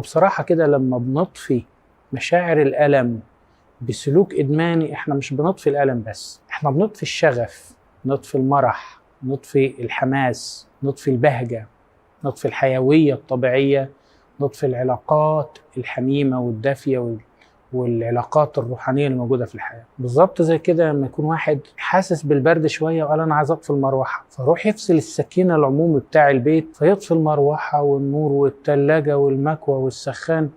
بصراحة كده لما بنطفي مشاعر الألم بسلوك إدماني، إحنا مش بنطفي الألم بس، إحنا بنطفي الشغف، نطفي المرح، نطفي الحماس، نطفي البهجة، نطفي الحيوية الطبيعية، نطفي العلاقات الحميمة والدافية والعلاقات الروحانية اللي موجودة في الحياة. بالظبط زي كده لما يكون واحد حاسس بالبرد شوية وقال أنا عايز أطفي المروحة، فروح يفصل السكين العمومي بتاع البيت فيطفي المروحة والنور والتلاجة والمكوى والسخان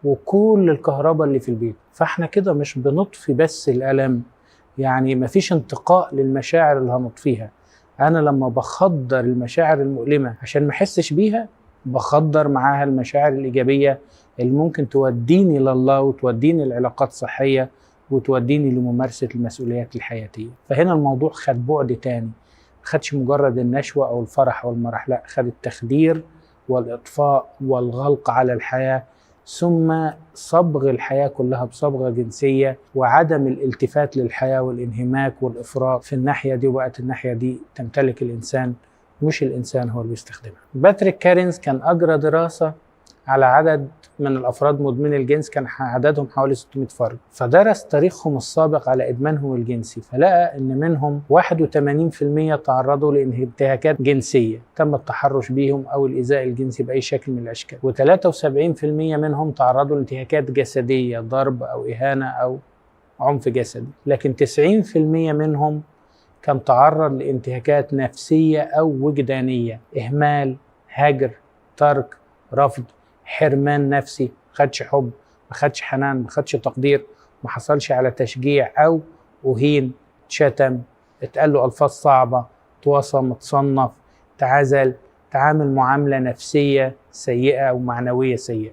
وكل الكهرباء اللي في البيت. فاحنا كده مش بنطفي بس الألم، يعني مفيش انتقاء للمشاعر اللي هنطفيها. أنا لما بخدر المشاعر المؤلمة عشان ما أحسش بيها، بخدر معاها المشاعر الإيجابية اللي ممكن توديني لله وتوديني لعلاقات صحية وتوديني لممارسة المسؤوليات الحياتية. فهنا الموضوع خد بعد تاني، خدش مجرد النشوة أو الفرح أو المرح، لا، خد التخدير والإطفاء والغلق على الحياة، ثم صبغ الحياة كلها بصبغة جنسية وعدم الالتفات للحياة والانهماك والإفراط في الناحية دي، وبقت الناحية دي تمتلك الإنسان مش الإنسان هو اللي بيستخدمها. باتريك كارينز كان أجرى دراسة على عدد من الأفراد مدمني الجنس، كان عددهم حوالي 600 فرد، فدرس تاريخهم السابق على إدمانهم الجنسي، فلقى إن منهم 81% تعرضوا لانتهاكات جنسية تم التحرش بهم أو الإيذاء الجنسي بأي شكل من الأشكال، و73% منهم تعرضوا لانتهاكات جسدية، ضرب أو إهانة أو عنف جسدي، لكن 90% منهم كان تعرض لانتهاكات نفسية أو وجدانية، إهمال، هجر، ترك، رفض، حرمان نفسي، ما خدش حب، ما خدش حنان، ما خدش تقدير، ما حصلش على تشجيع، أو أهين، اتشتم، اتقال له ألفاظ صعبة، توصم، اتصنف، تعزل، تعامل معاملة نفسية سيئة أو معنوية سيئة.